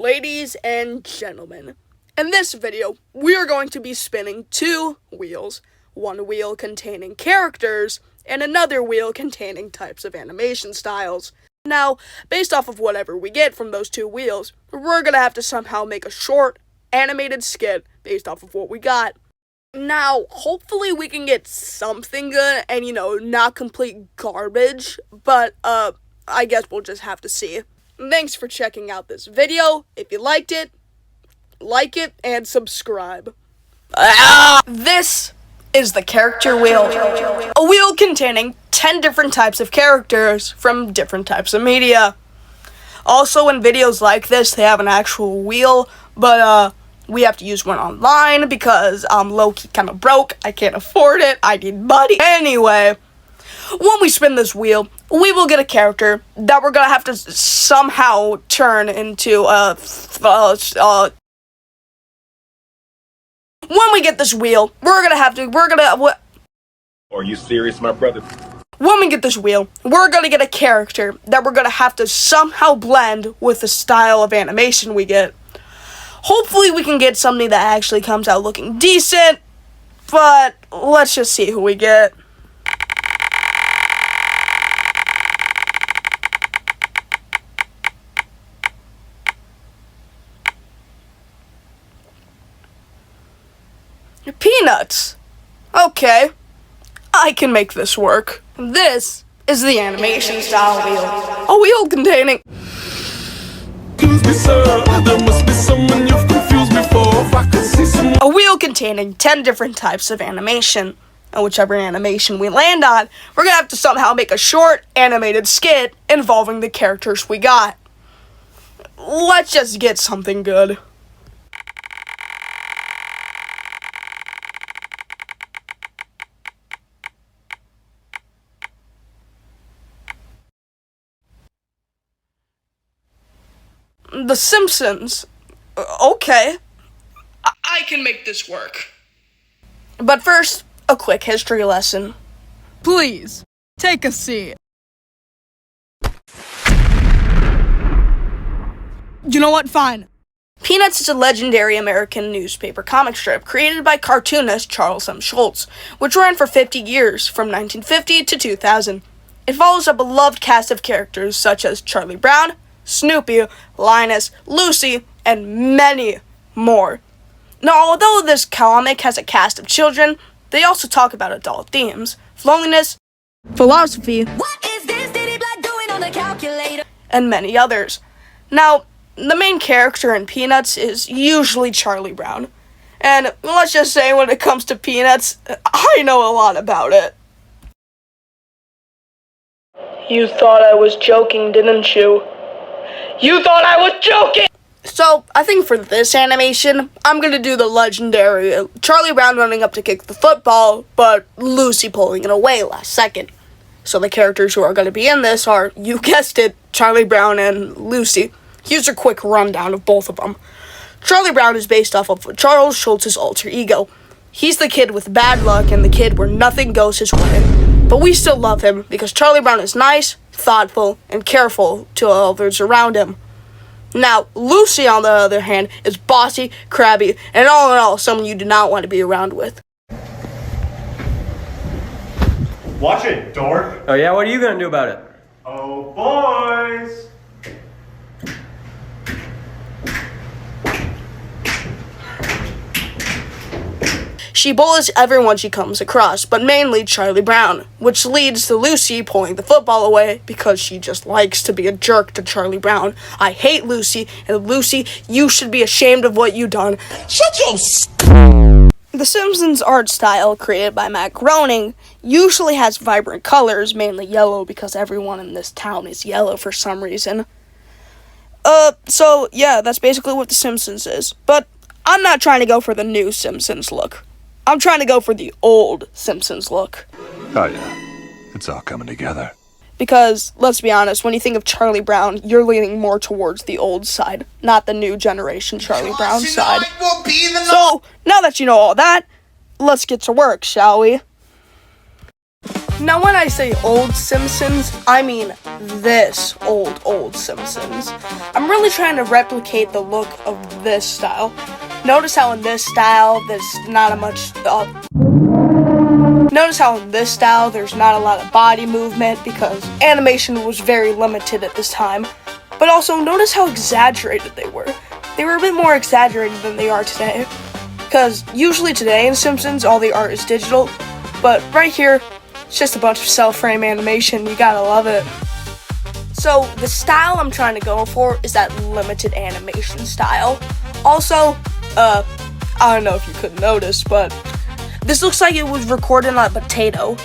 Ladies and gentlemen, in this video, we are going to be spinning two wheels. One wheel containing characters, and another wheel containing types of animation styles. Now, based off of whatever we get from those two wheels, we're gonna have to somehow make a short, animated skit based off of what we got. Now, hopefully we can get something good and, not complete garbage, but, I guess we'll just have to see. Thanks for checking out this video. If you liked it, like it and subscribe. This is the character wheel. A wheel containing 10 different types of characters from different types of media. Also, in videos like this, they have an actual wheel, but, we have to use one online because I'm low-key kind of broke. I can't afford it. I need money. Anyway, when we spin this wheel, we will get a character that we're gonna have to somehow turn into when we get this wheel, Are you serious, my brother? When we get this wheel, we're gonna get a character that we're gonna have to somehow blend with the style of animation we get. Hopefully we can get something that actually comes out looking decent, but let's just see who we get. Peanuts. Okay, I can make this work. This is the animation style wheel. A wheel containing... A wheel containing 10 different types of animation. And whichever animation we land on, we're gonna have to somehow make a short, animated skit involving the characters we got. Let's just get something good. The Simpsons. Okay. I can make this work. But first, a quick history lesson. Please, take a seat. You know what? Fine. Peanuts is a legendary American newspaper comic strip created by cartoonist Charles M. Schulz, which ran for 50 years, from 1950 to 2000. It follows a beloved cast of characters such as Charlie Brown, Snoopy, Linus, Lucy, and many more. Now, although this comic has a cast of children, they also talk about adult themes, loneliness, Philosophy, What is this Diddy Black doing on the calculator? and many others. Now, the main character in Peanuts is usually Charlie Brown. And let's just say when it comes to Peanuts, I know a lot about it. You thought I was joking, didn't you? You thought I was joking! So, I think for this animation, I'm gonna do the legendary Charlie Brown running up to kick the football, but Lucy pulling it away last second. So the characters who are gonna be in this are, you guessed it, Charlie Brown and Lucy. Here's a quick rundown of both of them. Charlie Brown is based off of Charles Schulz's alter ego. He's the kid with bad luck and the kid where nothing goes his way. But we still love him because Charlie Brown is nice, thoughtful, and careful to others around him. Now, Lucy, on the other hand, is bossy, crabby, and all in all, someone you do not want to be around with. Watch it, dork. Oh yeah, what are you gonna do about it? Oh, boys. She bullies everyone she comes across, but mainly Charlie Brown, which leads to Lucy pulling the football away because she just likes to be a jerk to Charlie Brown. I hate Lucy, and Lucy, you should be ashamed of what you done. Shut your The Simpsons art style, created by Matt Groening, usually has vibrant colors, mainly yellow because everyone in this town is yellow for some reason. So yeah, that's basically what The Simpsons is. But I'm not trying to go for the new Simpsons look. I'm trying to go for the old Simpsons look. Oh yeah, it's all coming together. Because, let's be honest, when you think of Charlie Brown, you're leaning more towards the old side, not the new generation Charlie Brown side. So, now that you know all that, let's get to work, shall we? Now when I say old Simpsons, I mean this old Simpsons. I'm really trying to replicate the look of this style. Notice how in this style there's not a much Notice how in this style there's not a lot of body movement because animation was very limited at this time. But also notice how exaggerated they were. They were a bit more exaggerated than they are today. Because usually today in Simpsons all the art is digital, but right here it's just a bunch of cell frame animation. You gotta love it. So the style I'm trying to go for is that limited animation style. Also, I don't know if you could notice, but this looks like it was recorded on a potato.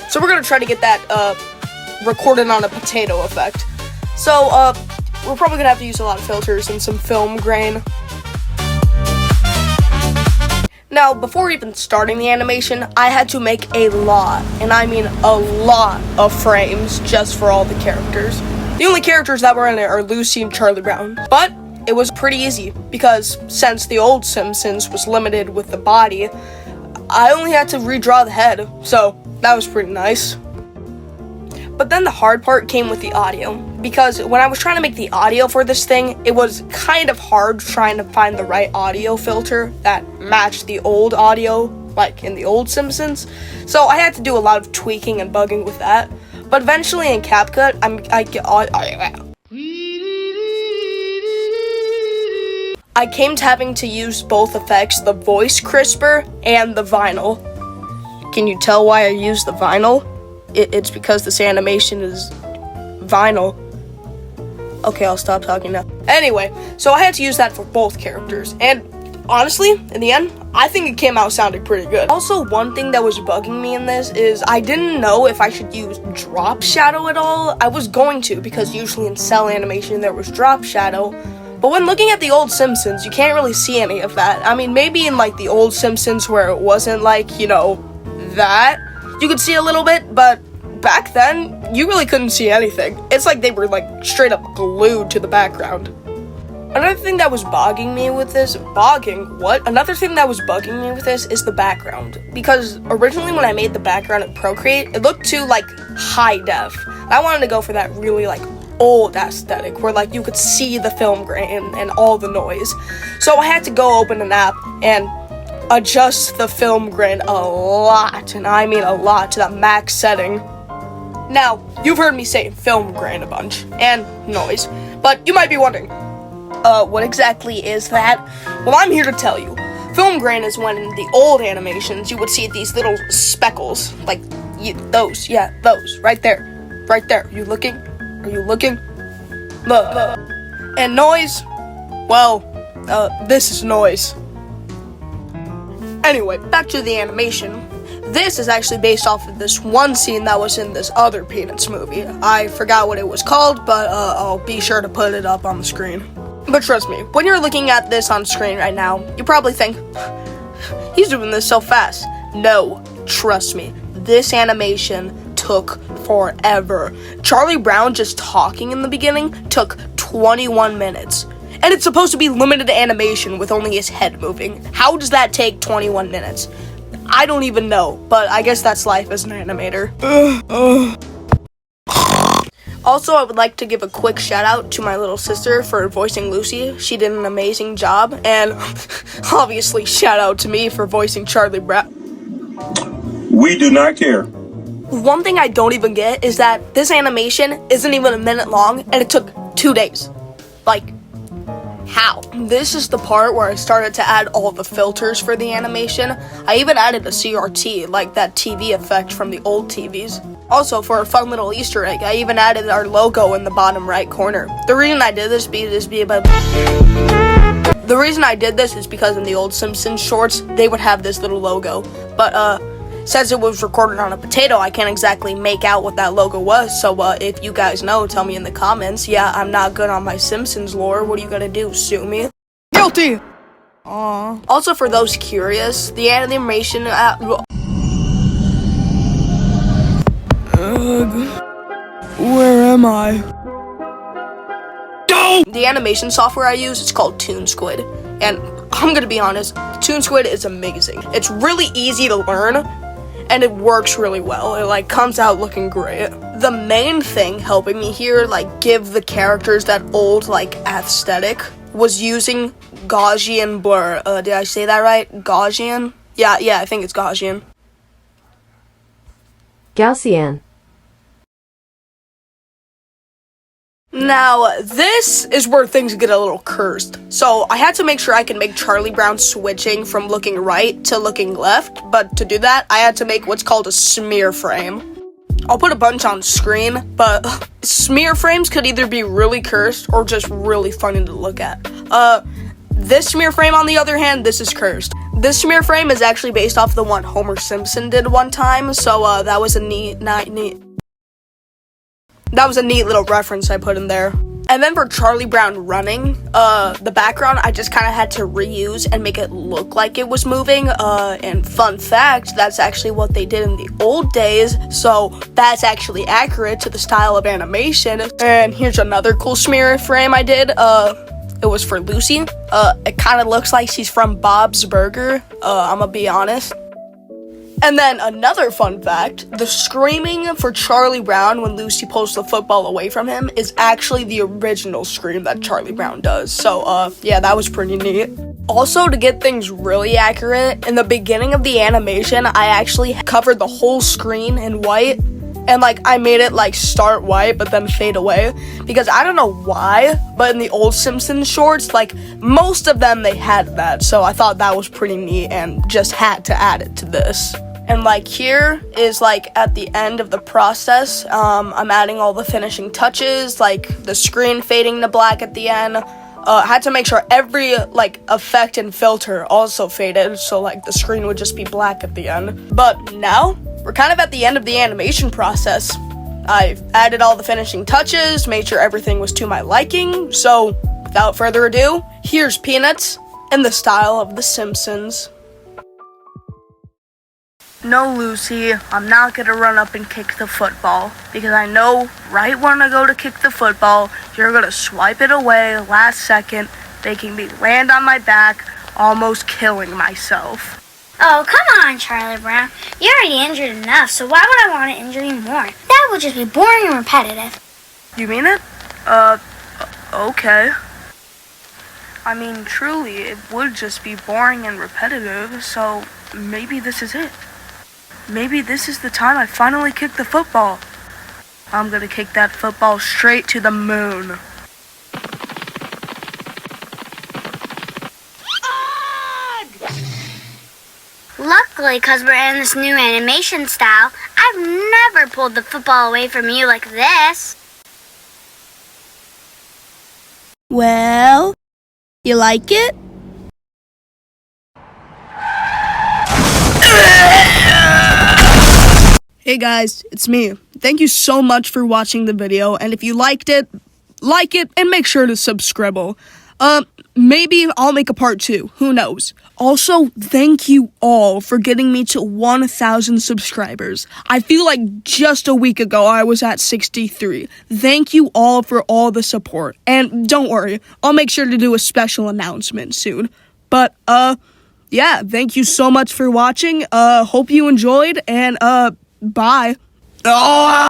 So we're gonna try to get that recorded on a potato effect. So we're probably gonna have to use a lot of filters and some film grain. Now, before even starting the animation, I had to make a lot, and I mean a lot of frames just for all the characters. The only characters that were in it are Lucy and Charlie Brown. But it was pretty easy, because since the old Simpsons was limited with the body, I only had to redraw the head, so that was pretty nice. But then the hard part came with the audio, because when I was trying to make the audio for this thing, it was kind of hard trying to find the right audio filter that matched the old audio, like in the old Simpsons. So I had to do a lot of tweaking and bugging with that. But eventually in CapCut, I came to having to use both effects, the voice crisper and the vinyl. Can you tell why I used the vinyl? It's because this animation is vinyl. Okay, I'll stop talking now. Anyway, so I had to use that for both characters, and honestly, in the end, I think it came out sounding pretty good. Also, one thing that was bugging me in this is I didn't know if I should use drop shadow at all. I was going to, because usually in cell animation there was drop shadow, but when looking at the old Simpsons, you can't really see any of that. I mean, maybe in like the old Simpsons where it wasn't like, you know, that, you could see a little bit, but back then, you really couldn't see anything. It's like they were like straight up glued to the background. Another thing that was bugging me with this, Another thing that was bugging me with this is the background. Because originally when I made the background in Procreate, it looked too like high def. I wanted to go for that really like old aesthetic where like you could see the film grain and all the noise. So I had to go open an app and adjust the film grain a lot, and I mean a lot, to the max setting. Now, you've heard me say film grain a bunch, and noise, but you might be wondering, what exactly is that? Well, I'm here to tell you. Film grain is when in the old animations you would see these little speckles, like those, right there. Are you looking? Look. And noise? Well, this is noise. Anyway, back to the animation. This is actually based off of this one scene that was in this other Peanuts movie. I forgot what it was called, but I'll be sure to put it up on the screen. But trust me, when you're looking at this on screen right now, you probably think, he's doing this so fast. No, trust me, this animation took forever. Charlie Brown just talking in the beginning took 21 minutes. And it's supposed to be limited animation with only his head moving. How does that take 21 minutes? I don't even know, but I guess that's life as an animator. Also, I would like to give a quick shout out to my little sister for voicing Lucy. She did an amazing job, and obviously shout out to me for voicing Charlie Brown. We do not care. One thing I don't even get is that this animation isn't even a minute long, and it took 2 days. Like, how? This is the part where I started to add all the filters for the animation. I even added a CRT, like that TV effect from the old TVs. Also, for a fun little Easter egg, I even added our logo in the bottom right corner. The reason I did this is because in the old Simpsons shorts, they would have this little logo. But, since it was recorded on a potato, I can't exactly make out what that logo was, so if you guys know, tell me in the comments. Yeah, I'm not good on my Simpsons lore. What are you gonna do, sue me? Guilty! Aww. Also, for those curious, the animation... Where am I? The animation software I use is called Squid, and I'm gonna be honest, Squid is amazing. It's really easy to learn, and it works really well. It like comes out looking great. The main thing helping me here, like give the characters that old like aesthetic, was using Gaussian blur. Did I say that right? Gaussian? Yeah, I think it's Gaussian. Gaussian. Now, this is where things get a little cursed. So, I had to make sure I can make Charlie Brown switching from looking right to looking left, but to do that, I had to make what's called a smear frame. I'll put a bunch on screen, but smear frames could either be really cursed or just really funny to look at. This smear frame, on the other hand, this is cursed. This smear frame is actually based off the one Homer Simpson did one time, so that was a neat little reference I put in there. And then for Charlie Brown running, the background I just kind of had to reuse and make it look like it was moving. And fun fact, that's actually what they did in the old days, so that's actually accurate to the style of animation. And here's another cool smear frame I did. It was for Lucy. It kind of looks like she's from Bob's Burger, I'ma be honest. And then another fun fact, the screaming for Charlie Brown when Lucy pulls the football away from him is actually the original scream that Charlie Brown does. So, yeah, that was pretty neat. Also, to get things really accurate, in the beginning of the animation, I actually covered the whole screen in white. And, like, I made it, like, start white, but then fade away. Because I don't know why, but in the old Simpsons shorts, like, most of them, they had that. So I thought that was pretty neat and just had to add it to this. And, like, here is, like, at the end of the process, I'm adding all the finishing touches, like, the screen fading to black at the end. I had to make sure every, like, effect and filter also faded, so, like, the screen would just be black at the end. But now, we're kind of at the end of the animation process. I've added all the finishing touches, made sure everything was to my liking, so, without further ado, here's Peanuts in the style of The Simpsons. No, Lucy, I'm not gonna run up and kick the football, because I know right when I go to kick the football, you're gonna swipe it away last second, making me land on my back, almost killing myself. Oh, come on, Charlie Brown. You're already injured enough, so why would I want to injure you more? That would just be boring and repetitive. You mean it? Okay. I mean, truly, it would just be boring and repetitive, so maybe this is it. Maybe this is the time I finally kick the football. I'm gonna kick that football straight to the moon. Luckily, because we're in this new animation style, I've never pulled the football away from you like this. Well, you like it? Hey guys, it's me. Thank you so much for watching the video, and if you liked it, like it, and make sure to subscribe. Maybe I'll make a part 2, who knows. Also, thank you all for getting me to 1,000 subscribers. I feel like just a week ago I was at 63. Thank you all for all the support, and don't worry, I'll make sure to do a special announcement soon. But, yeah, thank you so much for watching, hope you enjoyed, and, bye.